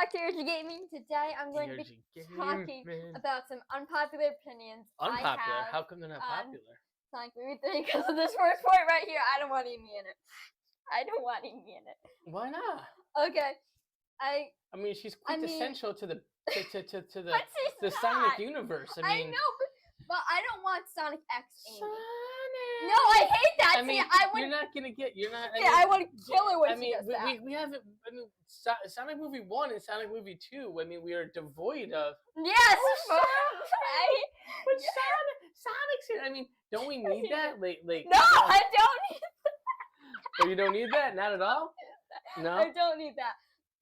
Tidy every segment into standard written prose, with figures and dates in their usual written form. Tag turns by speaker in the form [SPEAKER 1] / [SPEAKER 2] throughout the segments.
[SPEAKER 1] back to Energy Gaming. Today I'm going to be talking about some unpopular opinions.
[SPEAKER 2] Unpopular? How come they're not popular?
[SPEAKER 1] Sonic Movie 3 because of this first point right here. I don't want Amy in it. I don't want Amy in it.
[SPEAKER 2] Why not?
[SPEAKER 1] Okay. I
[SPEAKER 2] mean, she's quintessential to the
[SPEAKER 1] the
[SPEAKER 2] Sonic universe.
[SPEAKER 1] I know, but I don't want Sonic X Amy.
[SPEAKER 2] Sonic.
[SPEAKER 1] No, I hate that.
[SPEAKER 2] I mean,
[SPEAKER 1] you're
[SPEAKER 2] not gonna get. You're not.
[SPEAKER 1] I want to kill her when she does that.
[SPEAKER 2] We haven't. I mean, Sonic Movie 1 and Sonic Movie 2. I mean, we are devoid of.
[SPEAKER 1] Yes.
[SPEAKER 2] But Sonic's here. I mean, don't we need that? Like.
[SPEAKER 1] No, I don't need that.
[SPEAKER 2] Oh, you don't need that? Not at all. No,
[SPEAKER 1] I don't need that.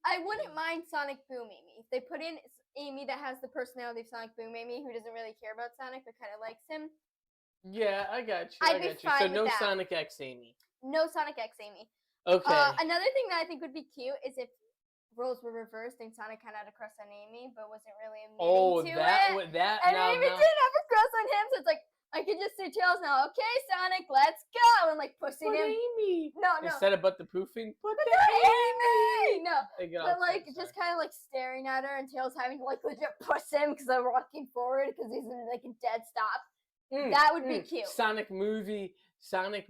[SPEAKER 1] I wouldn't mind Sonic Boom Amy if they put in Amy that has the personality of Sonic Boom Amy, who doesn't really care about Sonic but kind of likes him.
[SPEAKER 2] Yeah, I got you.
[SPEAKER 1] I'd be fine
[SPEAKER 2] so
[SPEAKER 1] with
[SPEAKER 2] no
[SPEAKER 1] that.
[SPEAKER 2] Sonic X Amy.
[SPEAKER 1] No Sonic X Amy.
[SPEAKER 2] Okay.
[SPEAKER 1] Another thing that I think would be cute is if roles were reversed and Sonic kind of had a crush on Amy but wasn't really admitting to it. And Amy didn't have a crush on him, so it's like I could just say Tails now. Okay, Sonic, let's go, and like pushing him.
[SPEAKER 2] Amy.
[SPEAKER 1] No.
[SPEAKER 2] Instead of the poofing, put the
[SPEAKER 1] Amy. No. But like just kind of like staring at her, and Tails having to like legit push him because they're walking forward because he's in like a dead stop. That would be cute.
[SPEAKER 2] Sonic movie Sonic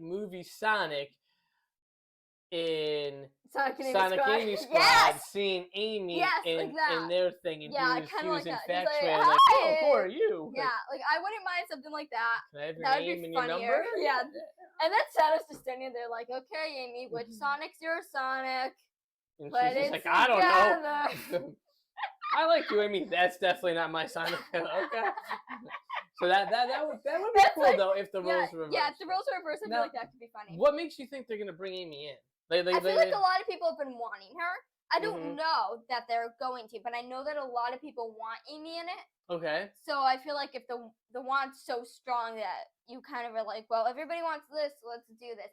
[SPEAKER 2] in Sonic Amy Squad, seeing Amy in their thing, and he was infatuated. Like, oh, who are you?
[SPEAKER 1] Yeah, like I wouldn't mind something like that.
[SPEAKER 2] Can I have your
[SPEAKER 1] that
[SPEAKER 2] name
[SPEAKER 1] would be
[SPEAKER 2] and
[SPEAKER 1] funnier.
[SPEAKER 2] your number?
[SPEAKER 1] Yeah. And then Shadow's just standing there like, okay, Amy, which Sonic's your Sonic?
[SPEAKER 2] And she's just like, I don't know. I like you, Amy. That's definitely not my Sonic. Okay. So that would be cool though if the roles were reversed.
[SPEAKER 1] Yeah, if the roles were reversed, I feel like that could be funny.
[SPEAKER 2] What makes you think they're gonna bring Amy in?
[SPEAKER 1] I feel like a lot of people have been wanting her. I don't know that they're going to, but I know that a lot of people want Amy in it.
[SPEAKER 2] Okay.
[SPEAKER 1] So I feel like if the want's so strong that you kind of are like, well, everybody wants this, so let's do this.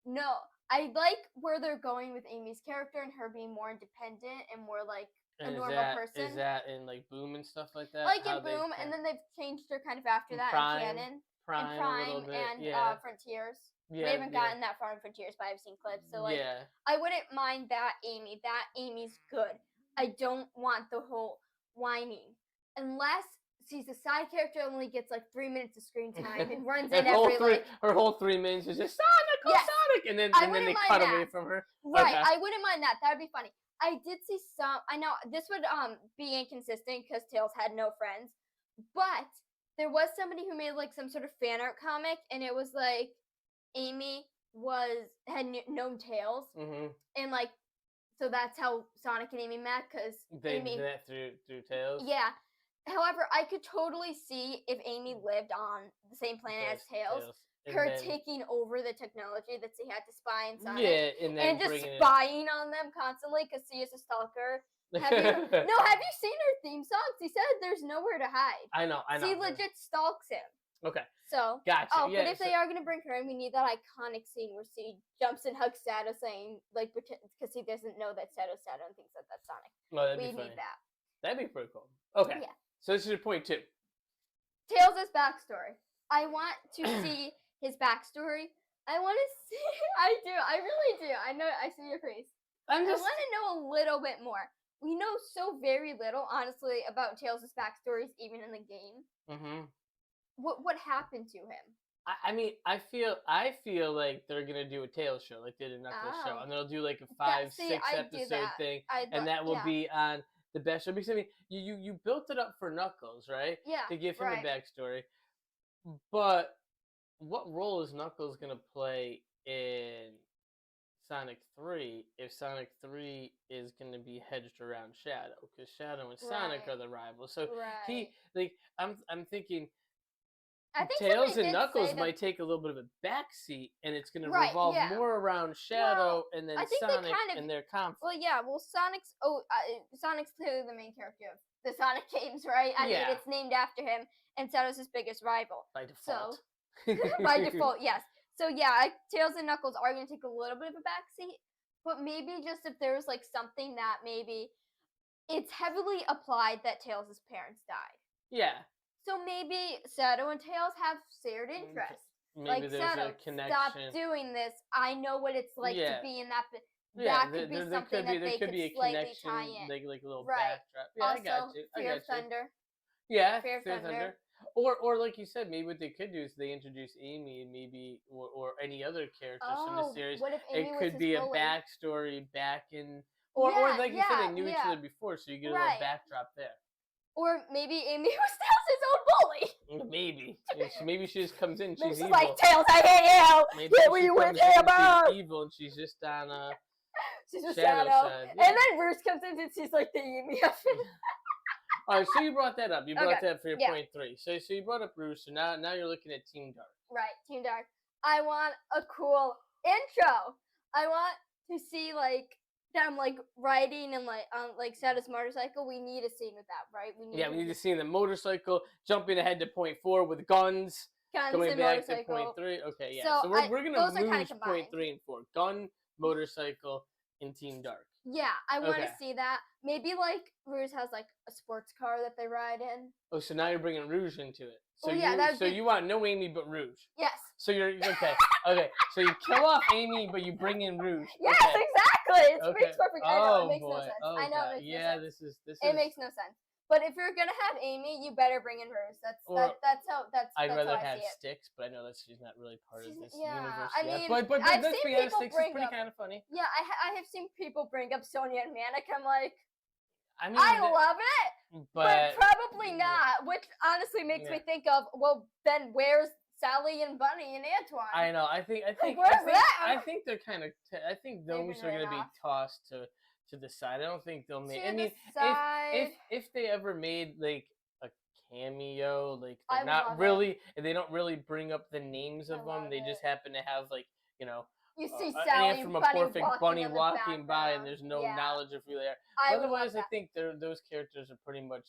[SPEAKER 1] No, I like where they're going with Amy's character and her being more independent and more like a normal person.
[SPEAKER 2] Is that in like Boom and stuff like that?
[SPEAKER 1] Like in Boom, and then they've changed her kind of after that in canon. Prime and Frontiers.
[SPEAKER 2] Yeah,
[SPEAKER 1] we haven't gotten that far in Frontiers, but I've seen clips. So like, I wouldn't mind that Amy. That Amy's good. I don't want the whole whining, unless she's a side character and only gets like 3 minutes of screen time and runs in every
[SPEAKER 2] her whole 3 minutes is just Sonic, Sonic, and then they cut away from her.
[SPEAKER 1] Right, okay. I wouldn't mind that. That would be funny. I did see some. I know this would be inconsistent because Tails had no friends, but there was somebody who made like some sort of fan art comic, and it was like Amy had known Tails, and like so that's how Sonic and Amy met because
[SPEAKER 2] they met through Tails.
[SPEAKER 1] Yeah. However, I could totally see if Amy lived on the same planet as Tails. Her taking over the technology that she had to spy on Sonic.
[SPEAKER 2] Yeah, and
[SPEAKER 1] just spying on them constantly because she is a stalker. Have you seen her theme songs? She said there's nowhere to hide.
[SPEAKER 2] I know.
[SPEAKER 1] She legit stalks him.
[SPEAKER 2] Okay.
[SPEAKER 1] So,
[SPEAKER 2] gotcha.
[SPEAKER 1] But if they are going to bring her in, we need that iconic scene where she jumps and hugs Shadow saying, like, because he doesn't know that Shadow's Shadow and thinks that that's Sonic.
[SPEAKER 2] Well, that'd be
[SPEAKER 1] funny. Need that.
[SPEAKER 2] That'd be pretty cool. Okay. Yeah. So this is your point 2.
[SPEAKER 1] Tails' backstory. I want to see his backstory. I want to see. I do. I really do. I know. I see your face. I want to know a little bit more. We know so very little, honestly, about Tails' backstories, even in the game. What happened to him?
[SPEAKER 2] I mean, I feel like they're gonna do a Tails show, like they did a Knuckles show, and they'll do like a 5-6 episode thing, and that will be on the best show. Because I mean, you built it up for Knuckles, right?
[SPEAKER 1] Yeah.
[SPEAKER 2] To give him a backstory, but what role is Knuckles gonna play in Sonic 3 if Sonic 3 is gonna be hedged around Shadow? Because Shadow and Sonic are the rivals. So I'm thinking. I think Tails and Knuckles might take a little bit of a backseat, and it's going to revolve more around Shadow and then Sonic and their conflict.
[SPEAKER 1] Well, Sonic's clearly the main character of the Sonic games, right? I mean, it's named after him, and Shadow's his biggest rival.
[SPEAKER 2] By default.
[SPEAKER 1] So, by default, yes. So, Tails and Knuckles are going to take a little bit of a backseat, but maybe just if there's, like, something that maybe it's heavily applied that Tails' parents died.
[SPEAKER 2] Yeah.
[SPEAKER 1] So maybe Shadow and Tails have shared interests.
[SPEAKER 2] Maybe there's
[SPEAKER 1] Shadow,
[SPEAKER 2] a connection.
[SPEAKER 1] Stop doing this. I know what it's like to be in that.
[SPEAKER 2] Yeah,
[SPEAKER 1] that could be
[SPEAKER 2] there
[SPEAKER 1] something
[SPEAKER 2] could be
[SPEAKER 1] that they could
[SPEAKER 2] a
[SPEAKER 1] slightly tie
[SPEAKER 2] connection,
[SPEAKER 1] in.
[SPEAKER 2] like a little
[SPEAKER 1] Right.
[SPEAKER 2] backdrop. Yeah, I got
[SPEAKER 1] Also,
[SPEAKER 2] you. I
[SPEAKER 1] Fear
[SPEAKER 2] got
[SPEAKER 1] of
[SPEAKER 2] you.
[SPEAKER 1] Thunder.
[SPEAKER 2] Yeah,
[SPEAKER 1] Fear of
[SPEAKER 2] Fear
[SPEAKER 1] Thunder.
[SPEAKER 2] Thunder. Or like you said, maybe what they could do is they introduce Amy and maybe or any other characters from the
[SPEAKER 1] Oh,
[SPEAKER 2] series.
[SPEAKER 1] what if Amy
[SPEAKER 2] It
[SPEAKER 1] was
[SPEAKER 2] could
[SPEAKER 1] his
[SPEAKER 2] be a
[SPEAKER 1] bully?
[SPEAKER 2] backstory back in or
[SPEAKER 1] Yeah,
[SPEAKER 2] like you said, they
[SPEAKER 1] yeah,
[SPEAKER 2] knew each
[SPEAKER 1] yeah.
[SPEAKER 2] other before, so you get a little
[SPEAKER 1] Right.
[SPEAKER 2] backdrop there.
[SPEAKER 1] Or maybe Amy was Tails' his own bully.
[SPEAKER 2] Maybe. Maybe she just comes in,
[SPEAKER 1] Maybe
[SPEAKER 2] she's
[SPEAKER 1] she's
[SPEAKER 2] evil.
[SPEAKER 1] like, Tails, I hate you.
[SPEAKER 2] Maybe
[SPEAKER 1] Get what
[SPEAKER 2] she
[SPEAKER 1] you with
[SPEAKER 2] comes in,
[SPEAKER 1] Hammer.
[SPEAKER 2] she's evil, and she's just on
[SPEAKER 1] She's a
[SPEAKER 2] Shadow
[SPEAKER 1] shadow.
[SPEAKER 2] side.
[SPEAKER 1] And then Bruce comes in and she's like the Amy of it.
[SPEAKER 2] All right, so you brought that up. You brought
[SPEAKER 1] Okay,
[SPEAKER 2] that up for your
[SPEAKER 1] yeah.
[SPEAKER 2] point 3. So you brought up Bruce. So now you're looking at Team Dark.
[SPEAKER 1] Right, Team Dark. I want a cool intro. I want to see like them like riding and like on like Shadow's motorcycle. We need a scene with that, right?
[SPEAKER 2] We need to see the motorcycle jumping ahead to point 4 with guns.
[SPEAKER 1] Guns
[SPEAKER 2] Going
[SPEAKER 1] and
[SPEAKER 2] back
[SPEAKER 1] motorcycle.
[SPEAKER 2] to point 3. Okay, yeah.
[SPEAKER 1] So
[SPEAKER 2] we're gonna
[SPEAKER 1] those are kinda
[SPEAKER 2] lose point
[SPEAKER 1] combined.
[SPEAKER 2] 3 and 4. Gun, motorcycle, and Team Dark.
[SPEAKER 1] Yeah, I want to
[SPEAKER 2] Okay.
[SPEAKER 1] see that. Maybe like Rouge has like a sports car that they ride in.
[SPEAKER 2] Oh, so now you're bringing Rouge into it. So
[SPEAKER 1] Well, yeah,
[SPEAKER 2] you want no Amy but Rouge.
[SPEAKER 1] Yes.
[SPEAKER 2] So you're okay. Okay. So you kill off Amy, but you bring in Rouge.
[SPEAKER 1] Yes,
[SPEAKER 2] Okay.
[SPEAKER 1] exactly. It
[SPEAKER 2] Okay.
[SPEAKER 1] makes perfect. I know it makes no
[SPEAKER 2] boy.
[SPEAKER 1] sense.
[SPEAKER 2] Oh,
[SPEAKER 1] I know
[SPEAKER 2] God.
[SPEAKER 1] it makes
[SPEAKER 2] Yeah,
[SPEAKER 1] no sense.
[SPEAKER 2] this is.
[SPEAKER 1] It makes no sense. But if you're gonna have Amy, you better bring in Rouge. That's
[SPEAKER 2] I'd
[SPEAKER 1] that's
[SPEAKER 2] rather
[SPEAKER 1] how I
[SPEAKER 2] have
[SPEAKER 1] see it.
[SPEAKER 2] Sticks, but I know that she's not really part of this
[SPEAKER 1] Yeah,
[SPEAKER 2] universe
[SPEAKER 1] I
[SPEAKER 2] yet.
[SPEAKER 1] mean,
[SPEAKER 2] But
[SPEAKER 1] I've
[SPEAKER 2] let's
[SPEAKER 1] seen
[SPEAKER 2] be honest,
[SPEAKER 1] people
[SPEAKER 2] Sticks is
[SPEAKER 1] bring
[SPEAKER 2] pretty
[SPEAKER 1] up-
[SPEAKER 2] kind of funny.
[SPEAKER 1] Yeah, I have seen people bring up Sonya and Manic. I'm like,
[SPEAKER 2] I mean,
[SPEAKER 1] I love it, but probably
[SPEAKER 2] yeah.
[SPEAKER 1] not. Which honestly makes me think of, well, then where's Sally and Bunny and Antoine?
[SPEAKER 2] I know. I think
[SPEAKER 1] where's that?
[SPEAKER 2] I think they're kind of. I think
[SPEAKER 1] They've
[SPEAKER 2] those
[SPEAKER 1] been
[SPEAKER 2] are going to
[SPEAKER 1] written
[SPEAKER 2] be
[SPEAKER 1] off.
[SPEAKER 2] tossed to the side. I don't think they'll make.
[SPEAKER 1] To
[SPEAKER 2] I mean,
[SPEAKER 1] the side.
[SPEAKER 2] if they ever made like a cameo, like
[SPEAKER 1] I
[SPEAKER 2] they're
[SPEAKER 1] would
[SPEAKER 2] not
[SPEAKER 1] love
[SPEAKER 2] really, and they don't really bring up the names
[SPEAKER 1] I
[SPEAKER 2] of them.
[SPEAKER 1] love
[SPEAKER 2] They
[SPEAKER 1] it.
[SPEAKER 2] just happen to have like
[SPEAKER 1] You see
[SPEAKER 2] an
[SPEAKER 1] Sally and Bunny
[SPEAKER 2] anthropomorphic bunny
[SPEAKER 1] in the
[SPEAKER 2] walking by, and
[SPEAKER 1] background.
[SPEAKER 2] there's no
[SPEAKER 1] Yeah.
[SPEAKER 2] knowledge of who they are.
[SPEAKER 1] I would
[SPEAKER 2] Otherwise,
[SPEAKER 1] love
[SPEAKER 2] I think those characters are pretty much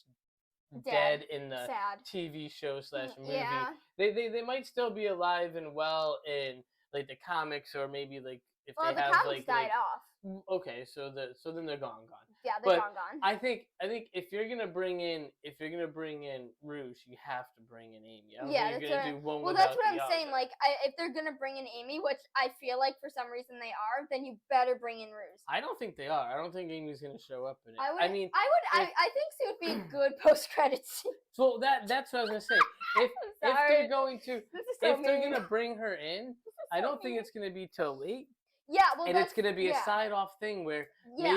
[SPEAKER 1] Dead.
[SPEAKER 2] in the
[SPEAKER 1] Sad.
[SPEAKER 2] TV show / movie.
[SPEAKER 1] Yeah.
[SPEAKER 2] They might still be alive and well in like the comics, or maybe like if
[SPEAKER 1] Well,
[SPEAKER 2] they
[SPEAKER 1] the
[SPEAKER 2] have
[SPEAKER 1] comics
[SPEAKER 2] like
[SPEAKER 1] died off.
[SPEAKER 2] Okay, so then they're gone.
[SPEAKER 1] Yeah,
[SPEAKER 2] But
[SPEAKER 1] they're gone.
[SPEAKER 2] I think if you're gonna bring in Rouge, you have to bring in Amy. I don't
[SPEAKER 1] Yeah,
[SPEAKER 2] think you're
[SPEAKER 1] that's
[SPEAKER 2] gonna do one
[SPEAKER 1] Well,
[SPEAKER 2] without
[SPEAKER 1] that's what
[SPEAKER 2] the
[SPEAKER 1] I'm saying.
[SPEAKER 2] other.
[SPEAKER 1] Like, if they're gonna bring in Amy, which I feel like for some reason they are, then you better bring in Rouge.
[SPEAKER 2] I don't think they are. I don't think Amy's gonna show up in it.
[SPEAKER 1] I
[SPEAKER 2] mean,
[SPEAKER 1] I think she would be a good post credit scene.
[SPEAKER 2] so that's what I was gonna say. If they're going to,
[SPEAKER 1] This is so
[SPEAKER 2] if they're
[SPEAKER 1] mean.
[SPEAKER 2] gonna bring her in, I don't think it's gonna be till late.
[SPEAKER 1] Yeah, well,
[SPEAKER 2] And it's gonna be
[SPEAKER 1] yeah.
[SPEAKER 2] a side off thing where
[SPEAKER 1] Yeah.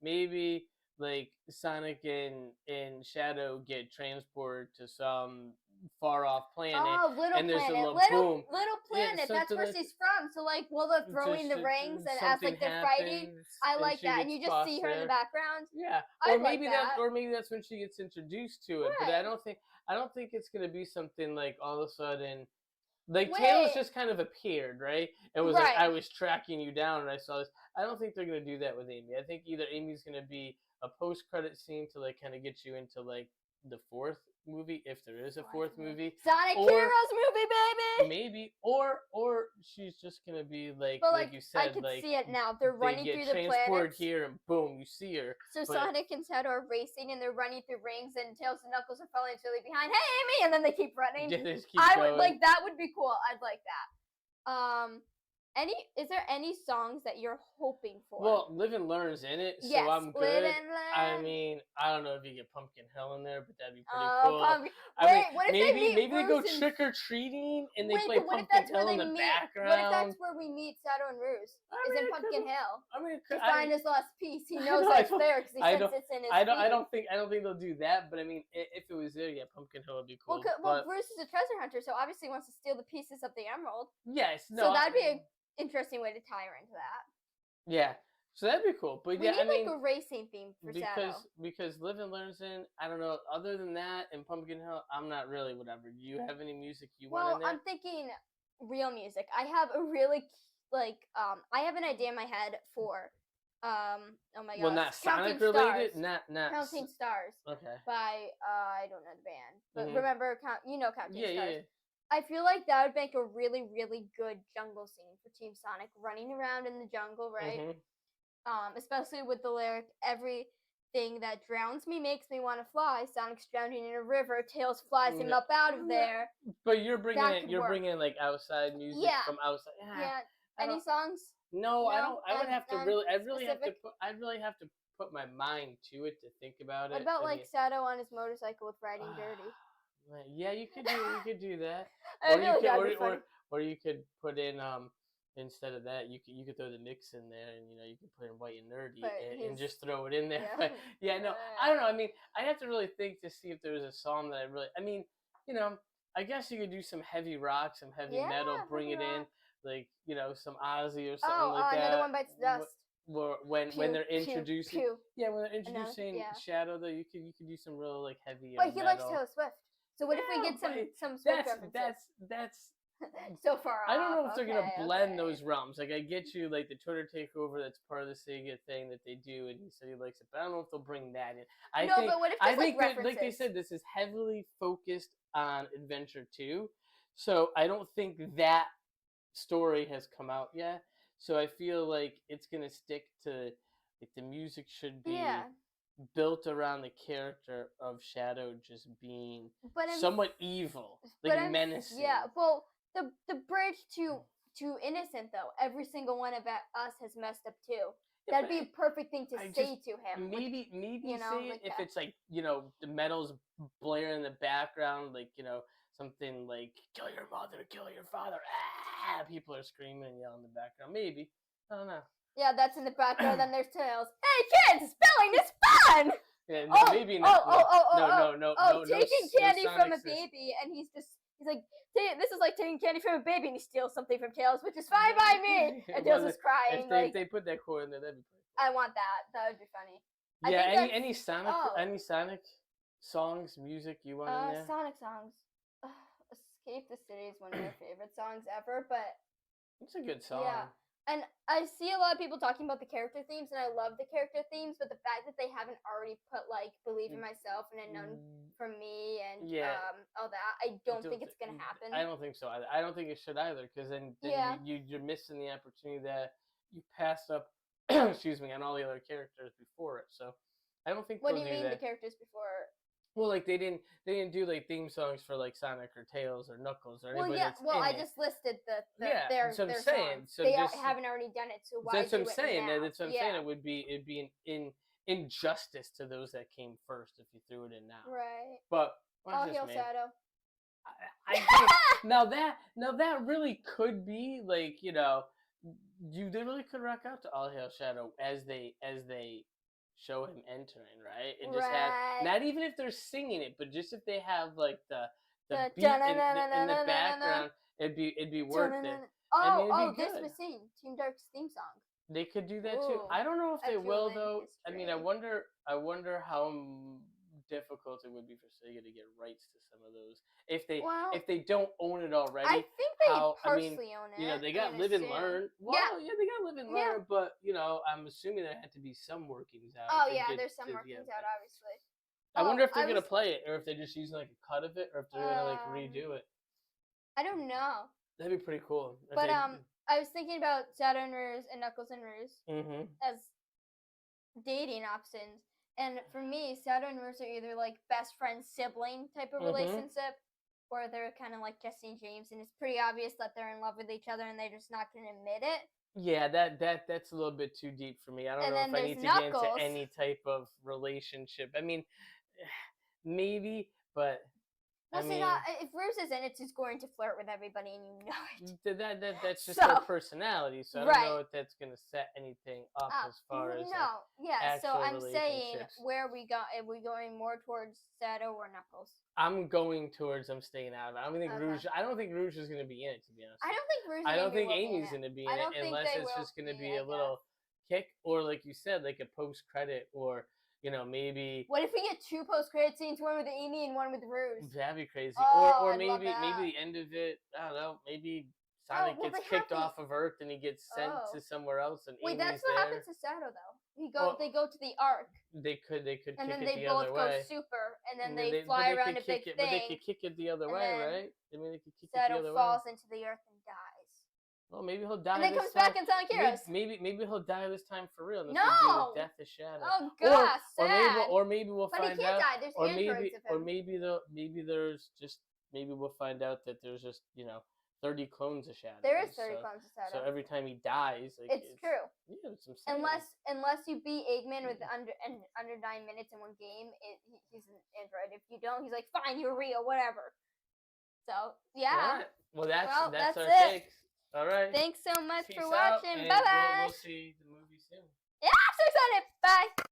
[SPEAKER 2] maybe like Sonic and Shadow get transported to some far off planet.
[SPEAKER 1] Oh, Little
[SPEAKER 2] and there's
[SPEAKER 1] Planet.
[SPEAKER 2] a little boom.
[SPEAKER 1] Little Planet. That's
[SPEAKER 2] something
[SPEAKER 1] where
[SPEAKER 2] like-
[SPEAKER 1] she's from. So like, while they're throwing the rings and as like they're fighting, I like that. And you just see her in the background.
[SPEAKER 2] Yeah,
[SPEAKER 1] I
[SPEAKER 2] or
[SPEAKER 1] like
[SPEAKER 2] maybe
[SPEAKER 1] that.
[SPEAKER 2] or maybe that's when she gets introduced to it. But
[SPEAKER 1] Right.
[SPEAKER 2] I don't think it's gonna be something like all of a sudden. Like
[SPEAKER 1] Wait.
[SPEAKER 2] Tails just kind of appeared, right? It was like
[SPEAKER 1] Right.
[SPEAKER 2] I was tracking you down and I saw this. I don't think they're gonna do that with Amy. I think either Amy's gonna be a post-credit scene to like kind of get you into like the 4th movie, if there is a 4th movie.
[SPEAKER 1] Sonic
[SPEAKER 2] Or-
[SPEAKER 1] Heroes movie, baby.
[SPEAKER 2] Maybe, or she's just gonna be like,
[SPEAKER 1] But
[SPEAKER 2] like you said,
[SPEAKER 1] I can
[SPEAKER 2] like
[SPEAKER 1] see it now. They're running
[SPEAKER 2] they
[SPEAKER 1] through
[SPEAKER 2] get
[SPEAKER 1] the
[SPEAKER 2] transported
[SPEAKER 1] planets.
[SPEAKER 2] here and boom, you see her.
[SPEAKER 1] So
[SPEAKER 2] but-
[SPEAKER 1] Sonic and Shadow are racing and they're running through rings and Tails and Knuckles are following really behind. Hey, Amy! And then they keep running.
[SPEAKER 2] Yeah, they just keep
[SPEAKER 1] I
[SPEAKER 2] going.
[SPEAKER 1] would like that. Would be cool. I'd like that. Is there any songs that you're hoping for?
[SPEAKER 2] Well, Live and Learn's in it, so
[SPEAKER 1] yes,
[SPEAKER 2] I'm
[SPEAKER 1] Live
[SPEAKER 2] good.
[SPEAKER 1] and Learn.
[SPEAKER 2] I mean, I don't know if you get Pumpkin Hill in there, but that'd be pretty
[SPEAKER 1] Oh,
[SPEAKER 2] cool.
[SPEAKER 1] Pumpkin.
[SPEAKER 2] I mean,
[SPEAKER 1] Wait, what if they meet
[SPEAKER 2] maybe they go
[SPEAKER 1] Rouge and-
[SPEAKER 2] trick or treating and they
[SPEAKER 1] Wait,
[SPEAKER 2] play
[SPEAKER 1] but what if
[SPEAKER 2] Pumpkin
[SPEAKER 1] that's where
[SPEAKER 2] Hill
[SPEAKER 1] they
[SPEAKER 2] in the
[SPEAKER 1] meet?
[SPEAKER 2] background.
[SPEAKER 1] What if that's where we meet Shadow and Rouge?
[SPEAKER 2] I
[SPEAKER 1] Is
[SPEAKER 2] mean,
[SPEAKER 1] in
[SPEAKER 2] it
[SPEAKER 1] Pumpkin
[SPEAKER 2] could-
[SPEAKER 1] Hill.
[SPEAKER 2] I mean, it
[SPEAKER 1] To
[SPEAKER 2] could,
[SPEAKER 1] find his lost piece. He knows
[SPEAKER 2] know, I
[SPEAKER 1] that's
[SPEAKER 2] don't-
[SPEAKER 1] there because he
[SPEAKER 2] I
[SPEAKER 1] says
[SPEAKER 2] don't-
[SPEAKER 1] it's in his
[SPEAKER 2] I
[SPEAKER 1] feet.
[SPEAKER 2] don't think they'll do that, but I mean, if it was there, yeah, Pumpkin Hill would be cool.
[SPEAKER 1] Well, Bruce is a treasure hunter, so obviously he wants to steal the pieces of the emerald.
[SPEAKER 2] yes, no.
[SPEAKER 1] So that'd be an interesting way to tie her into that.
[SPEAKER 2] Yeah, so that'd be cool. But
[SPEAKER 1] We
[SPEAKER 2] yeah,
[SPEAKER 1] need
[SPEAKER 2] I mean,
[SPEAKER 1] like a racing theme for Shadow.
[SPEAKER 2] because Live and Learn's in. I don't know. Other than that, and Pumpkin Hill, I'm not really whatever. Do you have any music you want
[SPEAKER 1] Well,
[SPEAKER 2] in there?
[SPEAKER 1] I'm thinking real music. I have a really I have an idea in my head for oh my god.
[SPEAKER 2] Well, not
[SPEAKER 1] Counting
[SPEAKER 2] Sonic related.
[SPEAKER 1] Stars.
[SPEAKER 2] Not.
[SPEAKER 1] Counting Stars
[SPEAKER 2] Okay.
[SPEAKER 1] by I don't know the band, but
[SPEAKER 2] Mhm.
[SPEAKER 1] remember Counting
[SPEAKER 2] Yeah,
[SPEAKER 1] Stars.
[SPEAKER 2] yeah.
[SPEAKER 1] I feel like that would make a really, really good jungle scene for Team Sonic, running around in the jungle, right? Especially with the lyric, everything that drowns me makes me want to fly. Sonic's drowning in a river, Tails flies him
[SPEAKER 2] Yeah.
[SPEAKER 1] up out of
[SPEAKER 2] Yeah.
[SPEAKER 1] there.
[SPEAKER 2] But you're bringing
[SPEAKER 1] That
[SPEAKER 2] it.
[SPEAKER 1] could
[SPEAKER 2] You're
[SPEAKER 1] work.
[SPEAKER 2] bringing like outside music
[SPEAKER 1] Yeah.
[SPEAKER 2] from outside.
[SPEAKER 1] Yeah.
[SPEAKER 2] I
[SPEAKER 1] Any
[SPEAKER 2] don't-
[SPEAKER 1] songs?
[SPEAKER 2] No, I
[SPEAKER 1] No,
[SPEAKER 2] don't. I would have to really. I'd really have to
[SPEAKER 1] non-specific.
[SPEAKER 2] put. I'd really have to put my mind to it to think about
[SPEAKER 1] What
[SPEAKER 2] it.
[SPEAKER 1] about
[SPEAKER 2] I
[SPEAKER 1] like
[SPEAKER 2] mean,
[SPEAKER 1] Sato on his motorcycle with riding dirty?
[SPEAKER 2] yeah, you could do. You could do that,
[SPEAKER 1] I
[SPEAKER 2] or
[SPEAKER 1] feel
[SPEAKER 2] you
[SPEAKER 1] like
[SPEAKER 2] could,
[SPEAKER 1] that'd be funny.
[SPEAKER 2] or you could put in instead of that, you could throw the mix in there, and you could put in white and nerdy,
[SPEAKER 1] But
[SPEAKER 2] and
[SPEAKER 1] he's
[SPEAKER 2] just throw it in there.
[SPEAKER 1] yeah.
[SPEAKER 2] But yeah, no, I don't know. I mean, I have to really think to see if there was a song that I really. I mean, you know, I guess you could do some heavy rock, some heavy
[SPEAKER 1] Yeah,
[SPEAKER 2] metal, bring
[SPEAKER 1] heavy
[SPEAKER 2] it in,
[SPEAKER 1] rock.
[SPEAKER 2] like some Ozzy or something
[SPEAKER 1] Oh,
[SPEAKER 2] like
[SPEAKER 1] another
[SPEAKER 2] that.
[SPEAKER 1] one bites the dust.
[SPEAKER 2] When
[SPEAKER 1] Pew
[SPEAKER 2] they're
[SPEAKER 1] pew
[SPEAKER 2] introducing,
[SPEAKER 1] pew.
[SPEAKER 2] yeah, when they're
[SPEAKER 1] Another
[SPEAKER 2] introducing
[SPEAKER 1] yeah.
[SPEAKER 2] Shadow, though, you could do some real like heavy
[SPEAKER 1] But he likes
[SPEAKER 2] metal.
[SPEAKER 1] Taylor Swift. So what if we
[SPEAKER 2] Yeah,
[SPEAKER 1] get
[SPEAKER 2] but
[SPEAKER 1] some Swift
[SPEAKER 2] that's
[SPEAKER 1] references?
[SPEAKER 2] that's
[SPEAKER 1] So far
[SPEAKER 2] I don't
[SPEAKER 1] off.
[SPEAKER 2] know if they're gonna
[SPEAKER 1] Okay,
[SPEAKER 2] blend
[SPEAKER 1] okay.
[SPEAKER 2] those realms. Like I get you, like the Twitter takeover. That's part of the Sega thing that they do, and he said he likes it. But I don't know if they'll bring that in.
[SPEAKER 1] No, but what if
[SPEAKER 2] I
[SPEAKER 1] just like
[SPEAKER 2] think that,
[SPEAKER 1] references?
[SPEAKER 2] like they said, this is heavily focused on Adventure 2, so I don't think that story has come out yet. So I feel like it's gonna stick to like the music should
[SPEAKER 1] Yeah,
[SPEAKER 2] be built around the character of Shadow just being
[SPEAKER 1] but I'm
[SPEAKER 2] somewhat evil,
[SPEAKER 1] but
[SPEAKER 2] like
[SPEAKER 1] I'm
[SPEAKER 2] menacing.
[SPEAKER 1] yeah. Well, the bridge to innocent though. Every single one of us has messed up too.
[SPEAKER 2] Yeah,
[SPEAKER 1] That'd
[SPEAKER 2] but
[SPEAKER 1] be a perfect thing to
[SPEAKER 2] I just
[SPEAKER 1] say to him. With
[SPEAKER 2] maybe say it
[SPEAKER 1] like
[SPEAKER 2] if it's like the metal's blaring in the background, like something like "kill your mother, kill your father," people are screaming and yelling in the background. Maybe I don't know.
[SPEAKER 1] yeah, that's in the background. Then there's Tails. Hey kids, spelling is fun.
[SPEAKER 2] Yeah, no, maybe not. No,
[SPEAKER 1] taking
[SPEAKER 2] no
[SPEAKER 1] candy from a
[SPEAKER 2] Sonic's this.
[SPEAKER 1] baby, and he's like, this is like taking candy from a baby, and he steals something from Tails, which is fine by me. And Tails
[SPEAKER 2] Well,
[SPEAKER 1] is crying.
[SPEAKER 2] if they put that quote in there, that'd be pretty cool.
[SPEAKER 1] I want that. That would be funny.
[SPEAKER 2] Yeah,
[SPEAKER 1] I think
[SPEAKER 2] any Sonic songs, music you want in there?
[SPEAKER 1] Sonic songs. Escape the City is one of my favorite songs ever, but
[SPEAKER 2] It's a good song.
[SPEAKER 1] yeah. And I see a lot of people talking about the character themes, and I love the character themes, but the fact that they haven't already put like "Believe in Myself" and "Unknown from Me" and all that, I don't think it's gonna happen.
[SPEAKER 2] I don't think so either. I don't think it should either, because then you're missing the opportunity that you passed up. Excuse me, on all the other characters before it. So I don't think.
[SPEAKER 1] What do
[SPEAKER 2] they'll
[SPEAKER 1] you mean
[SPEAKER 2] that.
[SPEAKER 1] the characters before?
[SPEAKER 2] Well, like they didn't do like theme songs for like Sonic or Tails or Knuckles or anybody.
[SPEAKER 1] I just listed their
[SPEAKER 2] that's what I'm saying.
[SPEAKER 1] songs.
[SPEAKER 2] So
[SPEAKER 1] they
[SPEAKER 2] just,
[SPEAKER 1] haven't already done it, so why?
[SPEAKER 2] That's what I'm saying.
[SPEAKER 1] Now?
[SPEAKER 2] That's what I'm saying. It'd be an injustice to those that came first if you threw it in now.
[SPEAKER 1] Right.
[SPEAKER 2] But
[SPEAKER 1] All hail Shadow.
[SPEAKER 2] I think now that really could be like they really could rock out to All Hail Shadow as they show him entering, right? And just have not even if they're singing it, but just if they have like the beat in the background, it'd be worth it.
[SPEAKER 1] This machine, Team Dark's theme song.
[SPEAKER 2] They could do that too. I don't know if they will though. I mean, I wonder how difficult it would be for Sega to get rights to some of those if they don't own it already.
[SPEAKER 1] I think they partially own it.
[SPEAKER 2] They got Live and Learn. Well, yeah, they got Live and Learn, but I'm assuming there had to be some workings out.
[SPEAKER 1] Oh yeah, there's some workings out, obviously.
[SPEAKER 2] I wonder if they're gonna play it, or if they're just using like a cut of it, or if they're gonna like redo it.
[SPEAKER 1] I don't know.
[SPEAKER 2] That'd be pretty cool.
[SPEAKER 1] But I was thinking about Shadow and Rouge and Knuckles and Rouge as dating options. And for me, Shadow and Rouge are either like best friend sibling type of relationship, or they're kind of like Jesse and James, and it's pretty obvious that they're in love with each other and they're just not going to admit it.
[SPEAKER 2] Yeah, that's a little bit too deep for me. I don't know if I need to get into any type of relationship. I mean, maybe, but
[SPEAKER 1] well, if Rouge is in it, she's going to flirt with everybody, and you know it.
[SPEAKER 2] That's just her personality. So I don't know if that's going to set anything up as far as
[SPEAKER 1] So I'm saying, where are we go? Are we going more towards Shadow or Knuckles?
[SPEAKER 2] I'm going towards. I'm staying out of it. I don't think Rouge. I don't think Rouge is going to be in it. To be honest,
[SPEAKER 1] I don't think Rouge.
[SPEAKER 2] I don't think Amy's going to be in it unless it's just going to be a little kick, or like you said, like a post credit, or maybe.
[SPEAKER 1] What if we get two post-credit scenes, one with Amy and one with Rouge?
[SPEAKER 2] That'd be crazy.
[SPEAKER 1] Oh,
[SPEAKER 2] or maybe the end of it. I don't know. Maybe Sonic gets kicked off of Earth and he gets sent to somewhere else. And
[SPEAKER 1] wait,
[SPEAKER 2] Amy's
[SPEAKER 1] that's what happens to Shadow though. They go to the Ark.
[SPEAKER 2] They could
[SPEAKER 1] and
[SPEAKER 2] kick
[SPEAKER 1] then
[SPEAKER 2] it the other way.
[SPEAKER 1] They both go super, and then they fly around a big thing.
[SPEAKER 2] But they could kick it the other way, right? I mean, they could kick it the other way.
[SPEAKER 1] Shadow falls into the Earth and dies.
[SPEAKER 2] Well, maybe he'll die.
[SPEAKER 1] And then comes back in Sonic Heroes.
[SPEAKER 2] Maybe he'll die this time for real.
[SPEAKER 1] No.
[SPEAKER 2] The death of Shadow.
[SPEAKER 1] Oh gosh, sad.
[SPEAKER 2] Or maybe we'll find out.
[SPEAKER 1] Die. There's
[SPEAKER 2] maybe there's just maybe we'll find out that there's just 30 clones of Shadows.
[SPEAKER 1] There is 30 clones of
[SPEAKER 2] So
[SPEAKER 1] Shadows.
[SPEAKER 2] every time he dies, like,
[SPEAKER 1] It's true.
[SPEAKER 2] Yeah, it's insane.
[SPEAKER 1] Unless you beat Eggman with under 9 minutes in one game, he's an android. If you don't, he's like, fine, you're real, whatever. So yeah.
[SPEAKER 2] All right. Well, that's our
[SPEAKER 1] it.
[SPEAKER 2] takes. All right.
[SPEAKER 1] Thanks so much
[SPEAKER 2] Peace
[SPEAKER 1] for
[SPEAKER 2] out,
[SPEAKER 1] watching.
[SPEAKER 2] and
[SPEAKER 1] Bye bye.
[SPEAKER 2] We'll see the movie soon.
[SPEAKER 1] Yeah, I'm so excited. Bye.